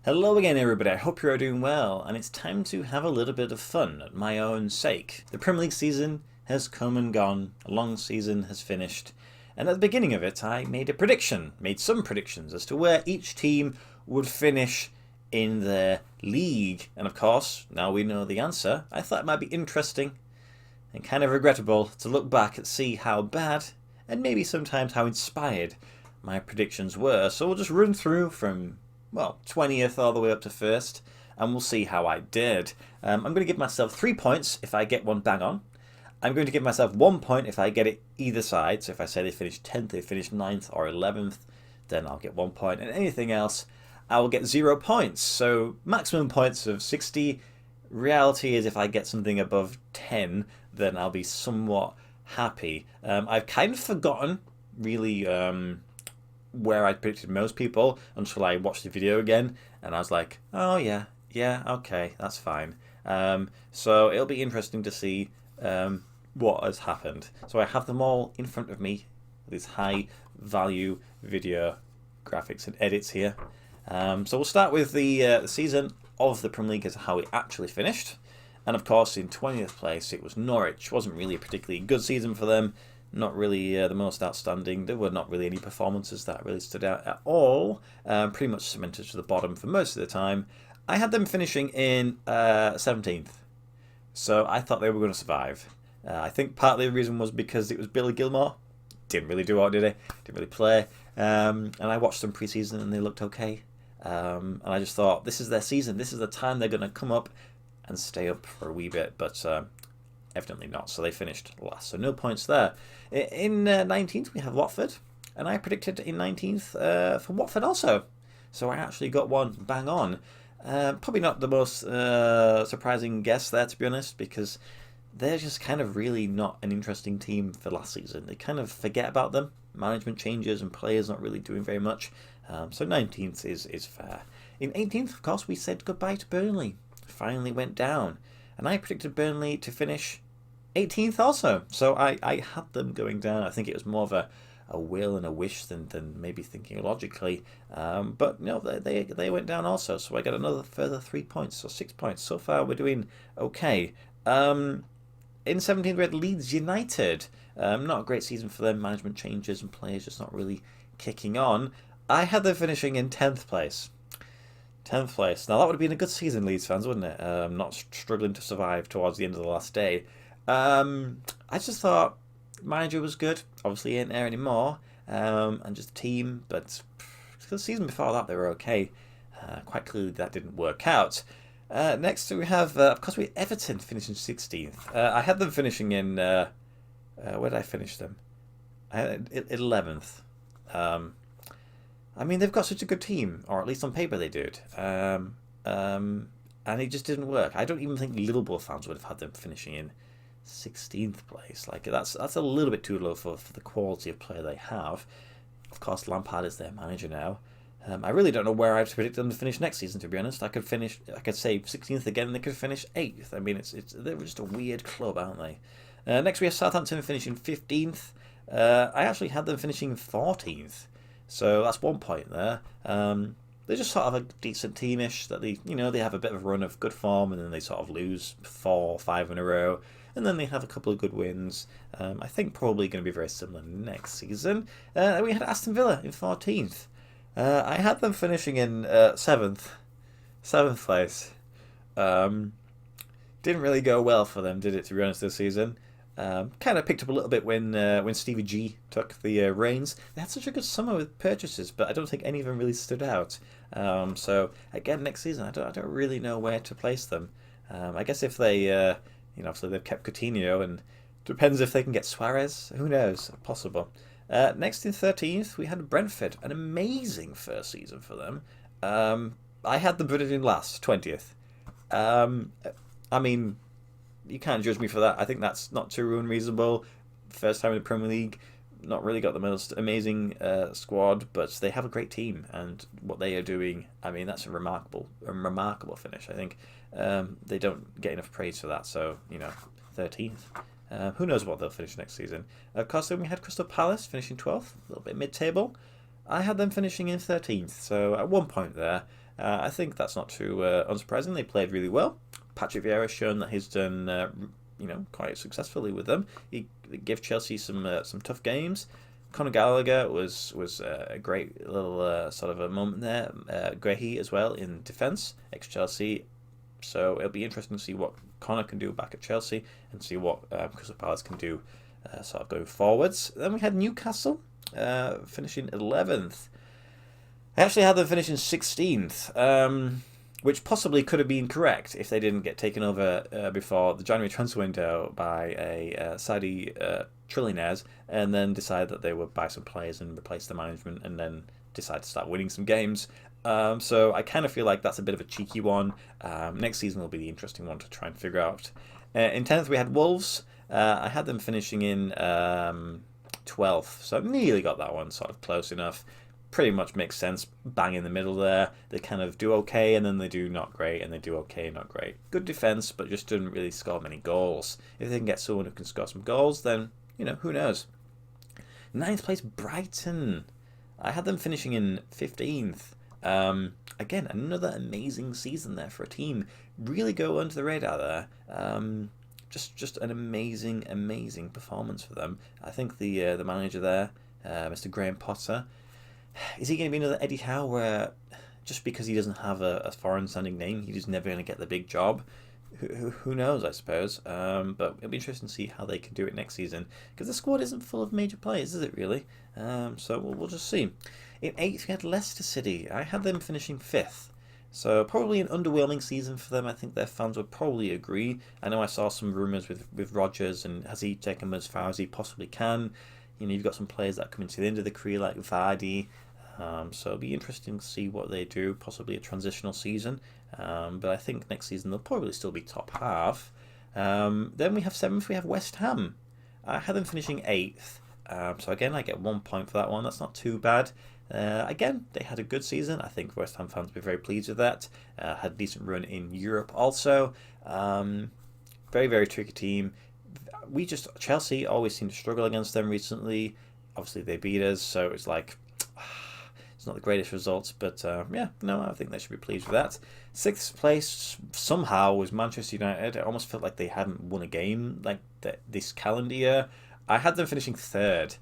Hello again everybody, I hope you're all doing well, and it's time to have a little bit of fun at my own sake. The Premier League season has come and gone, a long season has finished, and at the beginning of it I made some predictions as to where each team would finish in their league. And of course, now we know the answer, I thought it might be interesting and kind of regrettable to look back and see how bad, and maybe sometimes how inspired, my predictions were. So we'll just run through from 20th all the way up to 1st, and we'll see how I did. I'm going to give myself 3 points if I get one bang on. I'm going to give myself 1 point if I get it either side. So if I say they finished 10th, they finished 9th or 11th, then I'll get 1 point. And anything else, I will get 0 points. So maximum points of 60. Reality is if I get something above 10, then I'll be somewhat happy. I've kind of forgotten, really, where I predicted most people until I watched the video again, and I was like, oh yeah, okay, that's fine. So it'll be interesting to see what has happened. So I have them all in front of me, these high value video graphics and edits here. So we'll start with the season of the Premier League as how it actually finished. And of course, in 20th place, it was Norwich. Wasn't really a particularly good season for them. Not really the most outstanding. There were not really any performances that really stood out at all. Pretty much cemented to the bottom for most of the time. I had them finishing in 17th. So I thought they were going to survive. I think partly the reason was because it was Billy Gilmore. Didn't really do it, did he? Didn't really play. And I watched them pre-season and they looked okay. And I just thought, this is their season. This is the time they're going to come up and stay up for a wee bit. But evidently not, so they finished last, so no points there. In 19th we have Watford, and I predicted in 19th for Watford also, so I actually got one bang on. Probably not the most surprising guess there, to be honest, because they're just kind of really not an interesting team for last season. They kind of forget about them, management changes and players not really doing very much, so 19th is fair. In 18th, of course, we said goodbye to Burnley. Finally went down. And I predicted Burnley to finish 18th also. So I had them going down. I think it was more of a will and a wish than maybe thinking logically. But no, they went down also. So I got another further 3 points. So 6 points. So far we're doing okay. In 17th we had Leeds United. Not a great season for them. Management changes and players just not really kicking on. I had them finishing in 10th place. 10th place. Now that would have been a good season, Leeds fans, wouldn't it? Not struggling to survive towards the end of the last day. I just thought manager was good. Obviously, he ain't there anymore. And just the team. But the season before that, they were okay. Quite clearly, that didn't work out. Next, we have, of course, Everton finishing 16th. I had them finishing in... where did I finish them? I had 11th. I mean, they've got such a good team, or at least on paper they did, and it just didn't work. I don't even think Liverpool fans would have had them finishing in 16th place. Like that's a little bit too low for the quality of player they have. Of course, Lampard is their manager now. I really don't know where I'd predict them to finish next season. To be honest, I could say 16th again, and they could finish 8th. I mean, they're just a weird club, aren't they? Next, we have Southampton finishing 15th. I actually had them finishing 14th. So that's 1 point there. They're just sort of a decent teamish that they have a bit of a run of good form and then they sort of lose 4 or 5 in a row. And then they have a couple of good wins. I think probably going to be very similar next season. We had Aston Villa in 14th. I had them finishing in 7th place. Didn't really go well for them, did it, to be honest, this season? Kind of picked up a little bit when Stevie G took the reins. They had such a good summer with purchases, but I don't think any of them really stood out. So again, next season, I don't really know where to place them. I guess if they, obviously they've kept Coutinho, and depends if they can get Suarez. Who knows? Possible. Next in 13th, we had Brentford, an amazing first season for them. I had them put it in last, 20th. I mean, you can't judge me for that. I think that's not too unreasonable. First time in the Premier League, not really got the most amazing squad, but they have a great team, and what they are doing, I mean, that's a remarkable finish. I think they don't get enough praise for that. So 13th. Who knows what they'll finish next season. Of course, then we had Crystal Palace finishing 12th, a little bit mid-table. I had them finishing in 13th, so at 1 point there. I think that's not too unsurprising. They played really well. Patrick Vieira's shown that he's done quite successfully with them. He gave Chelsea some tough games. Conor Gallagher was a great little sort of a moment there. Grehi as well in defence, ex-Chelsea. So it'll be interesting to see what Conor can do back at Chelsea and see what Crystal Palace can do sort of going forwards. Then we had Newcastle finishing 11th. I actually had them finishing 16th, which possibly could have been correct if they didn't get taken over before the January transfer window by a Saudi trillionaires, and then decide that they would buy some players and replace the management, and then decide to start winning some games. So I kind of feel like that's a bit of a cheeky one. Next season will be the interesting one to try and figure out. In 10th we had Wolves. I had them finishing in 12th, so I nearly got that one sort of close enough. Pretty much makes sense, bang in the middle there. They kind of do okay, and then they do not great, and they do okay, not great. Good defence, but just didn't really score many goals. If they can get someone who can score some goals, then, who knows. 9th place, Brighton. I had them finishing in 15th. Again, another amazing season there for a team. Really go under the radar there. Just an amazing performance for them. I think the manager there, Mr. Graham Potter, is he going to be another Eddie Howe where just because he doesn't have a foreign-sounding name, he's just never going to get the big job? Who knows, I suppose. But it'll be interesting to see how they can do it next season, because the squad isn't full of major players, is it really? So we'll just see. In 8th, we had Leicester City. I had them finishing 5th. So probably an underwhelming season for them. I think their fans would probably agree. I know I saw some rumours with Rodgers, and has he taken them as far as he possibly can? You've got some players that come into the end of the career like Vardy. So it'll be interesting to see what they do, possibly a transitional season. But I think next season they'll probably still be top half. Then we have 7th, we have West Ham. I had them finishing 8th. So again, I get 1 point for that one. That's not too bad. Again, they had a good season. I think West Ham fans will be very pleased with that. Had a decent run in Europe also. Very, very tricky team. Chelsea always seem to struggle against them recently. Obviously, they beat us, so it's like, it's not the greatest results, but I think they should be pleased with that. 6th place somehow was Manchester United. It almost felt like they hadn't won a game like this calendar year. I had them finishing 3rd.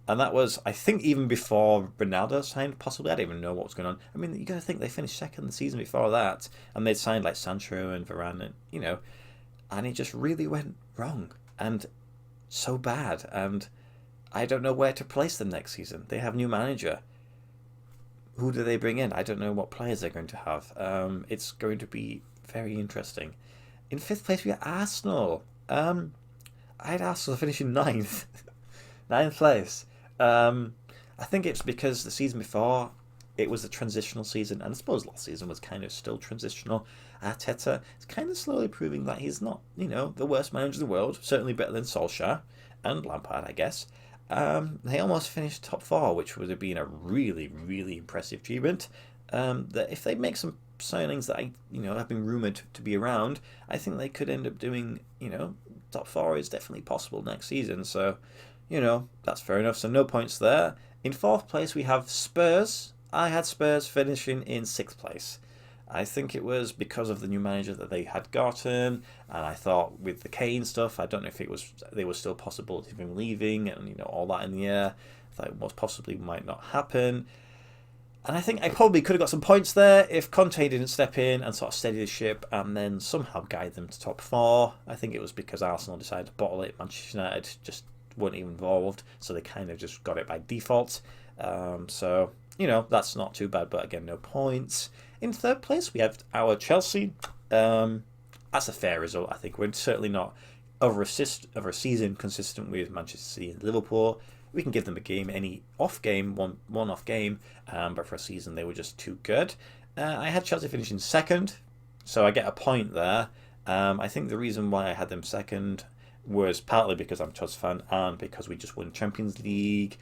And that was, I think, even before Ronaldo signed, possibly. I don't even know what was going on. I mean, you got to think they finished 2nd the season before that, and they'd signed like Sancho and Varane, and, and it just really went wrong and so bad. And I don't know where to place them next season. They have a new manager. Who do they bring in? I don't know what players they're going to have. It's going to be very interesting. In 5th place, we have Arsenal. I had Arsenal finishing 9th. 9th place. I think it's because the season before, it was a transitional season, and I suppose last season was kind of still transitional. Arteta is kind of slowly proving that he's not, the worst manager in the world. Certainly better than Solskjaer and Lampard, I guess. They almost finished top 4, which would have been a really, really impressive achievement. That if they make some signings that have been rumoured to be around, I think they could end up doing, top 4 is definitely possible next season. So, that's fair enough. So no points there. In 4th place, we have Spurs. I had Spurs finishing in 6th place. I think it was because of the new manager that they had gotten, and I thought with the Kane stuff, I don't know if they were still possible of him leaving, and all that in the air. I thought it most possibly might not happen. And I think I probably could have got some points there if Conte didn't step in and sort of steady the ship and then somehow guide them to top 4. I think it was because Arsenal decided to bottle it. Manchester United just weren't even involved, so they kind of just got it by default. So, that's not too bad, but again, no points. In 3rd place, we have our Chelsea. That's a fair result, I think. We're certainly not over a season consistent with Manchester City and Liverpool. We can give them a game, any off game, one off game, but for a season they were just too good. I had Chelsea finishing 2nd, so I get a point there. I think the reason why I had them 2nd was partly because I'm a Chelsea fan and because we just won Champions League.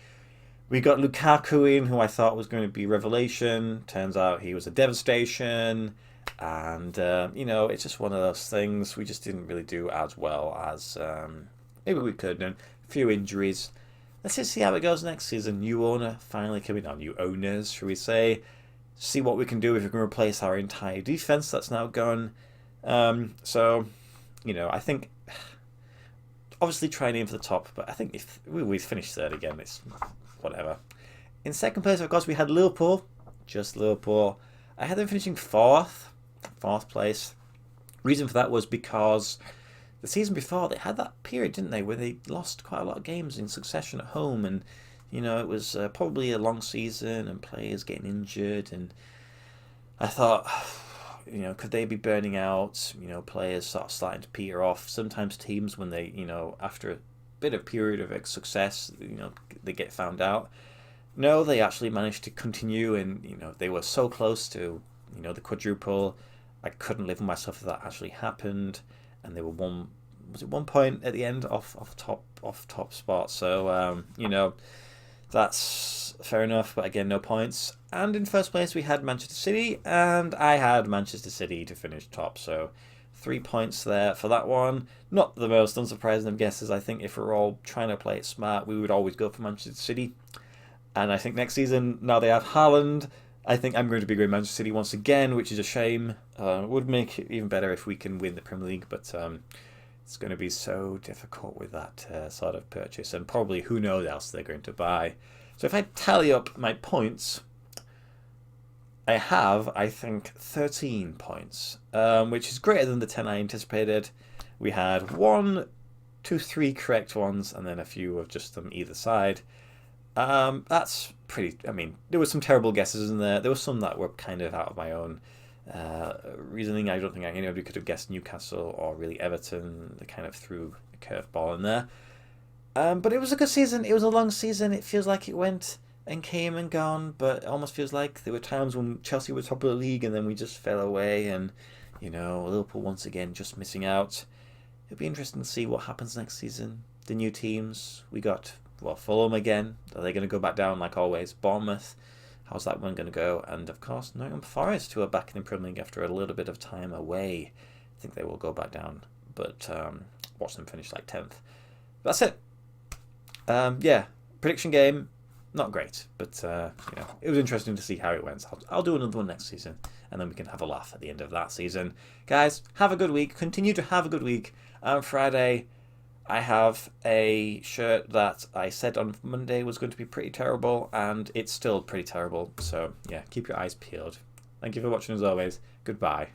We got Lukaku in, who I thought was going to be revelation. Turns out he was a devastation. And, it's just one of those things. We just didn't really do as well as maybe we could have done. A few injuries. Let's just see how it goes next season. New owner finally coming on. New owners, shall we say. see what we can do if we can replace our entire defense that's now gone. So, I think obviously try and aim for the top, but I think if we finish third again, it's whatever. In second place, of course, we had Liverpool, just Liverpool. I had them finishing fourth place. Reason for that was because the season before they had that period, didn't they, where they lost quite a lot of games in succession at home, and it was probably a long season and players getting injured, and I thought, could they be burning out? Players sort of starting to peter off. Sometimes teams, when they, after a bit of period of success, they get found out. No, they actually managed to continue, and they were so close to, the quadruple. I couldn't live with myself if that actually happened, and they were 1 point at the end off top spot. So that's fair enough, but again, no points. And in first place we had Manchester City, and I had Manchester City to finish top, so 3 points there for that one. Not the most unsurprising of guesses. I think if we're all trying to play it smart, we would always go for Manchester City. And I think next season, now they have Haaland, I think I'm going to be going Manchester City once again, which is a shame. Would make it even better if we can win the Premier League, but it's going to be so difficult with that sort of purchase, and probably who knows else they're going to buy. So if I tally up my points, I have, I think, 13 points, which is greater than the 10 I anticipated. We had 1, 2, 3 correct ones, and then a few of just them either side. That's pretty, there were some terrible guesses in there. There were some that were kind of out of my own reasoning. I don't think anybody could have guessed Newcastle or really Everton. They kind of threw a curveball in there. But it was a good season. It was a long season. It feels like it went and came and gone, but it almost feels like there were times when Chelsea were top of the league and then we just fell away, and Liverpool once again just missing out. It'll be interesting to see what happens next season. The new teams, we got Fulham again. Are they going to go back down like always? Bournemouth, how's that one going to go? And of course, Nottingham Forest, who are back in the Premier League after a little bit of time away. I think they will go back down, but watch them finish like 10th. That's it. Prediction game, not great, but it was interesting to see how it went. I'll do another one next season, and then we can have a laugh at the end of that season. Guys, have a good week. Continue to have a good week. On Friday, I have a shirt that I said on Monday was going to be pretty terrible, and it's still pretty terrible. So, yeah, keep your eyes peeled. Thank you for watching as always. Goodbye.